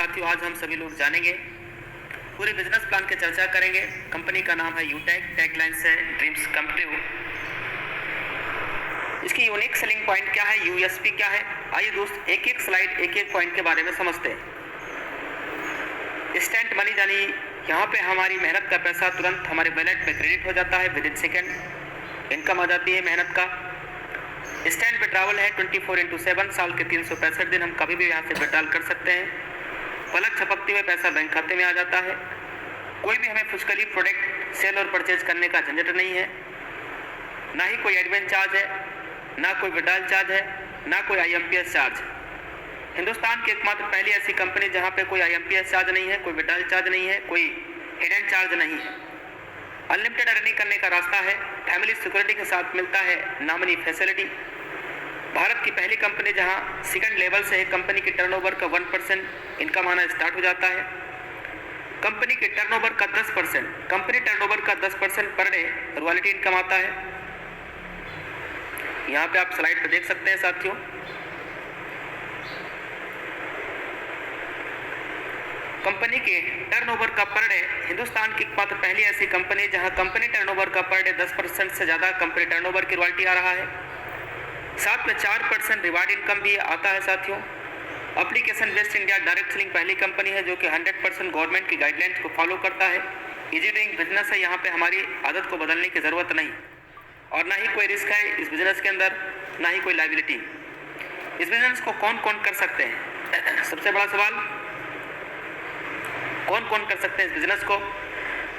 साथियों, आज हम सभी लोग जानेंगे, पूरे बिजनेस प्लान की चर्चा करेंगे। कंपनी का नाम है यूटेक, टैगलाइन है ड्रीम्स कम ट्रू। इसकी यूनिक सेलिंग पॉइंट क्या है, यूएसपी क्या है, आइए दोस्त एक एक स्लाइड एक एक पॉइंट के बारे में समझते हैं। इंस्टेंट मनी, यानी यहाँ पे हमारी मेहनत का पैसा तुरंत हमारे वॉलेट में क्रेडिट हो जाता है, विद इन सेकेंड इनकम आ जाती है मेहनत का। इंस्टेंट विड्रॉवल है 24/7, साल के 365 दिन हम कभी भी यहाँ से विड्रॉल कर सकते हैं। पलक झपकते हुए पैसा बैंक खाते में आ जाता है। कोई भी हमें फुसकली प्रोडक्ट सेल और परचेज करने का झंझट नहीं है, ना ही कोई एडमिन चार्ज है, ना कोई विड्रॉल चार्ज है, ना कोई IMPS चार्ज। हिंदुस्तान की एकमात्र पहली ऐसी कंपनी जहाँ पे कोई IMPS चार्ज नहीं है, कोई विड्रॉल चार्ज नहीं है, कोई हिडन चार्ज नहीं है। अनलिमिटेड अर्निंग करने का रास्ता है, फैमिली सिक्योरिटी के साथ मिलता है नॉमिनी फैसिलिटी। भारत की पहली कंपनी जहां सेकंड लेवल से कंपनी की टर्नओवर का 1% इनकम आना स्टार्ट हो जाता है। कंपनी के टर्नओवर का 10% पर डे रॉयल्टी इनकम आता है। यहाँ पे आप स्लाइड पे देख सकते हैं साथियों। कंपनी के टर्नओवर का पर डे, हिंदुस्तान की मात्र पहली ऐसी कंपनी जहां कंपनी टर्नओवर का पर डे 10% से ज़्यादा कंपनी टर्नओवर की रॉयल्टी आ रहा है। साथ में 4% रिवार्ड इनकम भी आता है साथियों। Application based India direct selling पहली कंपनी है जो कि 100% गवर्नमेंट की गाइडलाइंस को फॉलो करता है। इजी डूइंग बिजनेस है, यहाँ पे हमारी आदत को बदलने की ज़रूरत नहीं और ना ही कोई रिस्क है इस बिज़नेस के अंदर, ना ही कोई लायबिलिटी। इस बिज़नेस को कौन कौन कर सकते हैं? सबसे बड़ा सवाल, कौन कौन कर सकते हैं इस बिज़नेस को?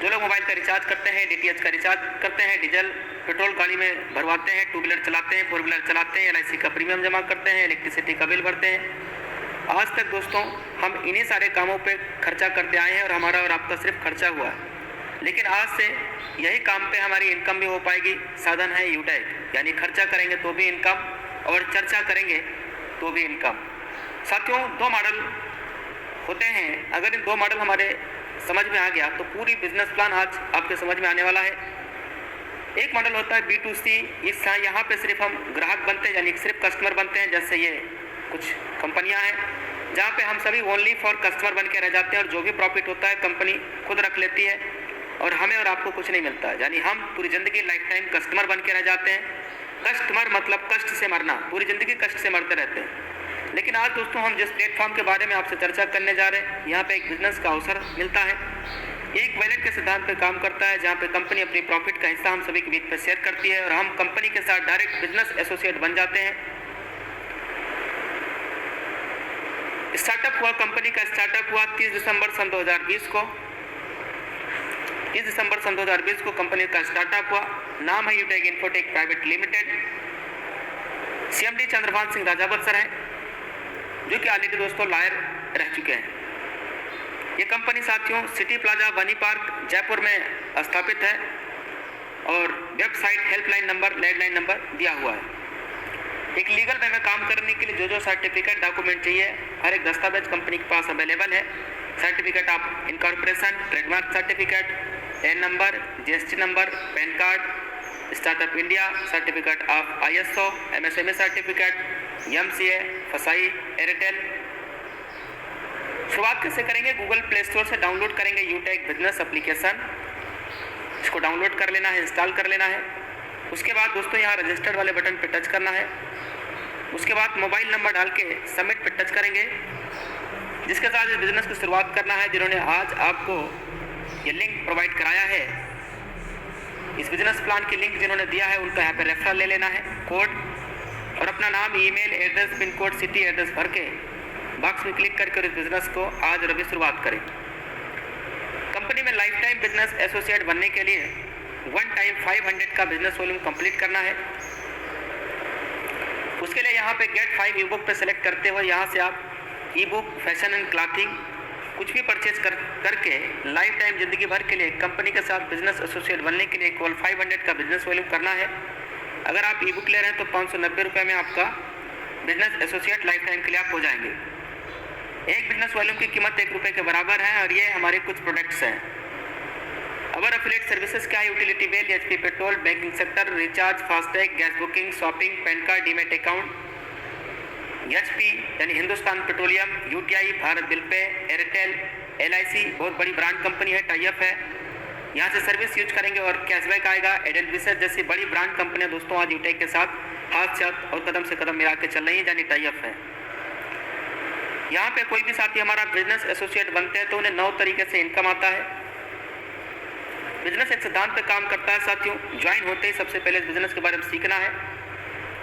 जो लोग मोबाइल का रिचार्ज करते हैं, DTH का रिचार्ज करते हैं, डीजल पेट्रोल गाड़ी में भरवाते हैं, 2 व्हीलर चलाते हैं, 4 व्हीलर चलाते हैं, LIC का प्रीमियम जमा करते हैं, इलेक्ट्रिसिटी का बिल भरते हैं। आज तक दोस्तों हम इन्हीं सारे कामों पे खर्चा करते आए हैं और हमारा और आपका सिर्फ खर्चा हुआ है। लेकिन आज से यही काम पे हमारी इनकम भी हो पाएगी। साधन है यूटेक, यानी खर्चा करेंगे तो भी इनकम और चर्चा करेंगे तो भी इनकम। साथियों, 2 मॉडल होते हैं। अगर इन 2 मॉडल हमारे समझ में आ गया तो पूरी बिजनेस प्लान आज आपके समझ में आने वाला है। एक मॉडल होता है B2C, इस यहाँ पे सिर्फ हम ग्राहक बनते हैं, यानी सिर्फ कस्टमर बनते हैं। जैसे ये कुछ कंपनियां हैं जहाँ पे हम सभी ओनली फॉर कस्टमर बन के रह जाते हैं और जो भी प्रॉफिट होता है कंपनी खुद रख लेती है और हमें और आपको कुछ नहीं मिलता है। यानी हम पूरी ज़िंदगी लाइफ टाइम कस्टमर बन के रह जाते हैं। कस्टमर मतलब कष्ट से मरना, पूरी ज़िंदगी कष्ट से मरते रहते हैं। लेकिन आज दोस्तों हम जिस प्लेटफॉर्म के बारे में आपसे चर्चा करने जा रहे हैं, यहाँ पे एक बिजनेस का अवसर मिलता है। एक वैलेट के सिद्धांत पे काम करता है जहाँ पे कंपनी अपनी प्रॉफिट का हिस्सा हम सभी के बीच पे शेयर करती है और हम कंपनी के साथ डायरेक्ट बिजनेस एसोसिएट बन जाते हैं। स्टार्टअप हुआ, कंपनी का स्टार्टअप हुआ 30 दिसंबर सन 2020 को। 30 दिसंबर सन 2020 को कंपनी का स्टार्टअप हुआ। नाम है Utech infotech private limited. CMD Chandrabhan Singh Rajawat sir हैं, जो कि ऑलरेडी दोस्तों लॉयर रह चुके हैं। ये कंपनी साथियों सिटी प्लाजा बनी पार्क जयपुर में स्थापित है और website, helpline number, landline number दिया हुआ है। एक लीगल वे में काम करने के लिए जो सर्टिफिकेट डॉक्यूमेंट चाहिए, हर एक दस्तावेज कंपनी के पास अवेलेबल है। Certificate of incorporation, trademark certificate, n number, GST नंबर, PAN card, startup India, certificate of ISO, MSME certificate, MCA, FSSAI, Airtel. शुरुआत कैसे करेंगे? गूगल प्ले स्टोर से डाउनलोड करेंगे यूटेक बिजनेस एप्लीकेशन। इसको डाउनलोड कर लेना है, इंस्टॉल कर लेना है। उसके बाद दोस्तों यहाँ रजिस्टर्ड वाले बटन पे टच करना है। उसके बाद मोबाइल नंबर डाल के सबमिट पे टच करेंगे, जिसके साथ इस बिजनेस की शुरुआत करना है। जिन्होंने आज आपको ये लिंक प्रोवाइड कराया है, इस बिजनेस प्लान की लिंक जिन्होंने दिया है, उनका यहाँ पे रेफरल ले लेना है, कोड और अपना नाम, email address, pin code, city address भर के बॉक्स में क्लिक करके इस बिजनेस को आज रवि शुरुआत करें। कंपनी में लाइफ टाइम बिजनेस एसोसिएट बनने के लिए 1 टाइम 500 का बिजनेस वॉल्यूम कंप्लीट करना है। उसके लिए यहाँ पे गेट 5 ई बुक पे सेलेक्ट करते हुए यहाँ से आप ई बुक, फैशन एंड क्लॉथिंग कुछ भी परचेज करके लाइफ टाइम जिंदगी भर के लिए कंपनी के साथ बिजनेस एसोसिएट बनने के लिए केवल 500 का बिजनेस वॉल्यूम करना है। अगर आप ई बुक ले रहे हैं तो 590 रुपये में आपका बिजनेस एसोसिएट लाइफ टाइम के लिए आप हो जाएंगे। एक बिजनेस वॉल्यूम की कीमत 1 रुपये के बराबर है और ये हमारे कुछ प्रोडक्ट्स हैं। अवर एफिलिएट सर्विसेज क्या है? Utility bill, HP petrol, banking sector, recharge, FASTag, gas booking, shopping, pan card, demat account, HP यानी Hindustan petroleum, UTI, Bharat bill pay, Airtel, LIC बहुत बड़ी ब्रांड कंपनी है, टाई अप है, यहाँ से सर्विस यूज करेंगे और कैशबैक आएगा। एडेल्विसेस जैसी बड़ी ब्रांड कंपनियां दोस्तों आज यूटेक के साथ हाथ से हाथ और कदम से कदम मिला के चल रही है, यानी टाई अप है। यहाँ पे कोई भी साथी हमारा बिजनेस एसोसिएट बनते हैं तो उन्हें 9 तरीके से इनकम आता है। बिजनेस एक सिद्धांत पे काम करता है साथियों। ज्वाइन होते ही सबसे पहले इस बिजनेस के बारे में सीखना है,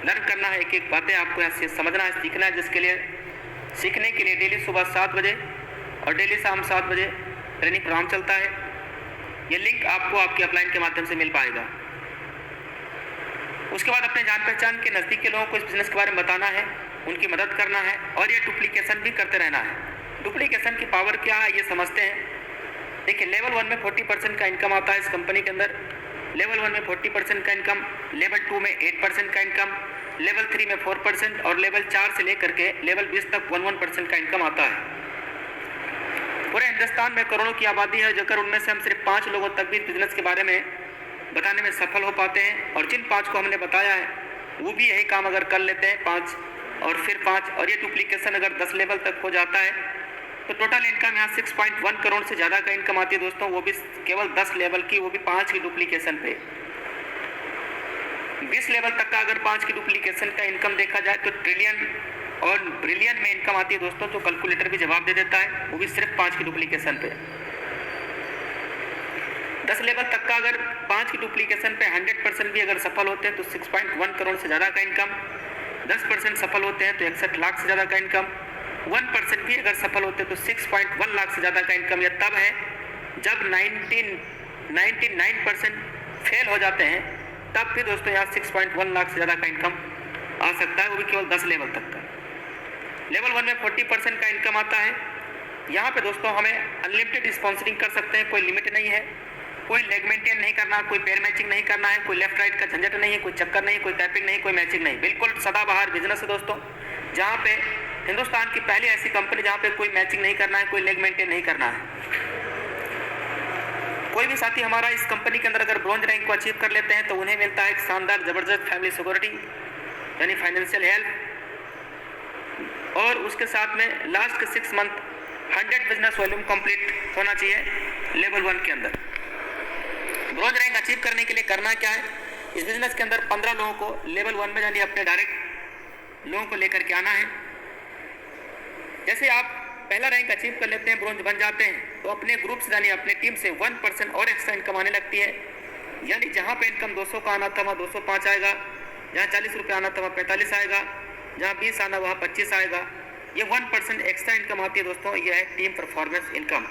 लर्न करना है, एक एक बातें आपको यहाँ से समझना है, सीखना है, जिसके लिए सीखने के लिए डेली सुबह 7 बजे और डेली शाम 7 बजे ट्रेनिंग प्रोग्राम चलता है। ये लिंक आपको आपके अपलाइन के माध्यम से मिल पाएगा। उसके बाद अपने जान पहचान के नज़दीक के लोगों को इस बिज़नेस के बारे में बताना है, उनकी मदद करना है और ये डुप्लीकेशन भी करते रहना है। डुप्लीकेशन की पावर क्या है ये समझते हैं। देखिए, लेवल 1 में 40% का इनकम आता है इस कंपनी के अंदर। लेवल 1 में 40% का इनकम, लेवल 2 में 8% का इनकम, लेवल 3 में 4% और लेवल 4 से लेकर के लेवल 20 तक 11% का इनकम आता है। पूरे हिंदुस्तान में करोड़ों की आबादी है, जो उनमें से हम सिर्फ 5 लोगों तक भी बिजनेस के बारे में बताने में सफल हो पाते हैं। और जिन 5 को हमने बताया है वो भी यही काम अगर कर लेते हैं, 5 और फिर 5, और ये डुप्लीकेशन अगर 10 लेवल तक हो जाता है तो टोटल इनकम यहाँ 6.1 करोड़ से ज़्यादा का इनकम आती है दोस्तों, वो भी केवल 10 लेवल की, वो भी 5 की डुप्लीकेशन पे। 20 लेवल तक का अगर 5 की डुप्लीकेशन का इनकम देखा जाए तो ट्रिलियन और ब्रिलियन में इनकम आती है दोस्तों, जो कैलकुलेटर भी जवाब दे देता है, वो भी सिर्फ 5 की डुप्लीकेशन पे। 10 लेवल तक का अगर 5 की डुप्लीकेशन पे 100% भी अगर सफल होते हैं तो 6.1 करोड़ से ज़्यादा का इनकम। 10% सफल होते हैं तो 61 लाख से ज़्यादा का इनकम। 1% भी अगर सफल होते हैं तो 6.1 लाख से ज़्यादा का इनकम। यह तब है जब 99% फेल हो जाते हैं, तब भी दोस्तों यहाँ 6.1 लाख से ज़्यादा का इनकम आ सकता है, वो भी केवल 10 लेवल तक का। लेवल 1 में 40% का इनकम आता है। यहाँ पे दोस्तों हमें अनलिमिटेड स्पॉन्सरिंग कर सकते हैं, कोई लिमिट नहीं है, कोई लेग मेंटेन नहीं करना, कोई पैर मैचिंग नहीं करना है, कोई लेफ्ट राइट का झंझट नहीं है, कोई चक्कर नहीं, कोई टैपिंग नहीं, कोई मैचिंग नहीं, बिल्कुल सदाबहार बिजनेस है दोस्तों, जहाँ पे हिंदुस्तान की पहली ऐसी कंपनी जहाँ पे कोई मैचिंग नहीं करना है, कोई लेग मेंटेन नहीं करना है। कोई भी साथी हमारा इस कंपनी के अंदर अगर ब्रॉन्ज रैंक को अचीव कर लेते हैं तो उन्हें मिलता है एक शानदार जबरदस्त फैमिली सिक्योरिटी यानी फाइनेंशियल हेल्प, और उसके साथ में लास्ट के 6 मंथ 100 बिजनेस वॉल्यूम कंप्लीट होना चाहिए लेवल 1 के अंदर। ब्रॉन्ज रैंक अचीव करने के लिए करना क्या है, इस बिजनेस के अंदर 15 लोगों को लेवल 1 में यानी अपने डायरेक्ट लोगों को लेकर के आना है। जैसे आप पहला रैंक अचीव कर लेते हैं, ब्रॉन्ज बन जाते हैं, तो अपने ग्रुप से यानी अपने टीम से 1% और एक्स्ट्रा इनकम आने लगती है। यानी जहाँ पे इनकम 200 का आना था वहाँ 205 आएगा, जहाँ 40 रुपये आना था वहाँ 45 आएगा, जहाँ 20 आना वहाँ 25 आएगा। ये 1% एक्स्ट्रा इनकम आती है दोस्तों, ये है टीम परफॉर्मेंस इनकम।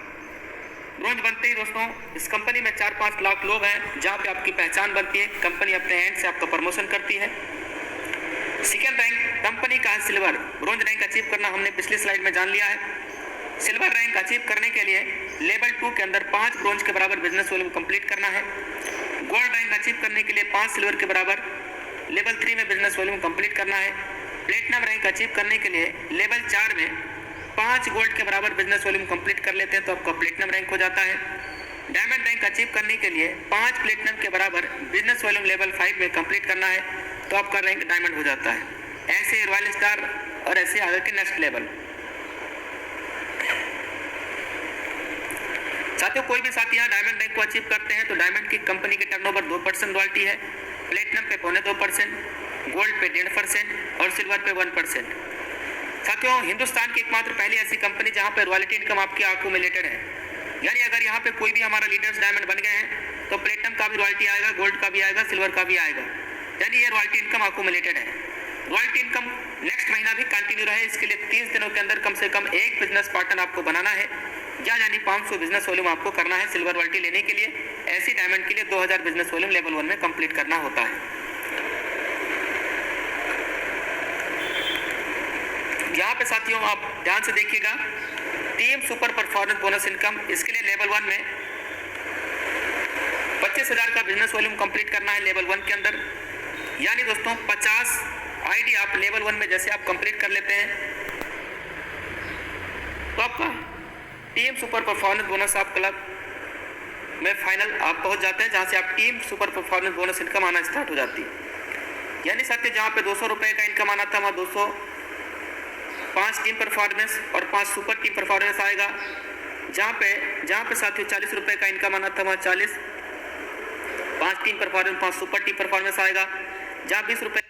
ब्रॉन्ज बनते ही दोस्तों इस कंपनी में 4-5 लाख लोग हैं, जहाँ पे आपकी पहचान बनती है, कंपनी अपने हैंड से आपका प्रमोशन करती है। सेकेंड रैंक कंपनी का है सिल्वर। ब्रॉन्ज रैंक अचीव करना हमने पिछली स्लाइड में जान लिया है। सिल्वर रैंक अचीव करने के लिए लेवल 2 के अंदर 5 ब्रॉन्ज के बराबर बिजनेस वॉल्यूम कंप्लीट करना है। गोल्ड रैंक अचीव करने के लिए 5 सिल्वर के बराबर लेवल 3 में बिजनेस वॉल्यूम कंप्लीट करना है। प्लेटिनम रैंक अचीव करने के लिए लेवल 4 में 5 गोल्ड के बराबर बिजनेस वॉल्यूम कंप्लीट कर लेते हैं तो आपका प्लेटिनम रैंक हो जाता है। डायमंड रैंक अचीव करने के लिए 5 प्लेटिनम के बराबर बिजनेस वॉल्यूम लेवल 5 में कंप्लीट करना है तो आपका रैंक डायमंड हो जाता है। ऐसे रॉयल स्टार और ऐसे आगे के नेक्स्ट लेवल। साथियों, कोई भी साथी यहाँ डायमंड रैंक को अचीव करते हैं तो डायमंड की कंपनी की टर्नओवर 2% रॉयल्टी है, प्लेटिनम पे 0.25%, गोल्ड पे 1.5% और सिल्वर पे 1%। साथियों, हिंदुस्तान की एकमात्र पहली ऐसी कंपनी जहाँ पे रॉयल्टी इनकम आपकी अक्यूमुलेटेड है। यानी अगर यहाँ पे कोई भी हमारा लीडर्स डायमंड बन गए हैं तो प्लेटिनम का भी रॉयल्टी आएगा, गोल्ड का भी आएगा, सिल्वर का भी आएगा, यानी ये रॉयल्टी इनकम अक्यूमुलेटेड है। रॉयल्टी इनकम नेक्स्ट महीना भी कंटिन्यू रहे, इसके लिए 30 दिनों के अंदर कम से कम एक बिजनेस पार्टनर आपको बनाना है, यानी 500 बिजनेस वॉल्यूम आपको करना है सिल्वर रॉयल्टी लेने के लिए। ऐसी डायमंड के लिए 2000 बिजनेस वॉल्यूम लेवल 1 में कंप्लीट करना होता है। यहाँ पे साथियों आप ध्यान से देखिएगा, team super performance bonus income, इसके लिए लेवल 1 में 25,000 का बिजनेस वॉल्यूम कंप्लीट करना है लेवल 1 के अंदर। यानी दोस्तों 50 आईडी आप लेवल 1 में जैसे आप कंप्लीट कर लेते हैं तो आपका टीम सुपर परफॉर्मेंस बोनस आप क्लब में फाइनल आप पहुंच जाते हैं, जहां से आप team super performance bonus income आना स्टार्ट हो जाती है। यानी साथियों, जहां पे 200 रुपये का इनकम आना था वहाँ 200 5 टीम परफॉर्मेंस और 5 सुपर टीम परफॉर्मेंस आएगा। जहाँ पे साथियों 40 रुपये का इनकम आना था, वहाँ 40, 5 team performance 5 super team performance आएगा। जहाँ 20 रुपये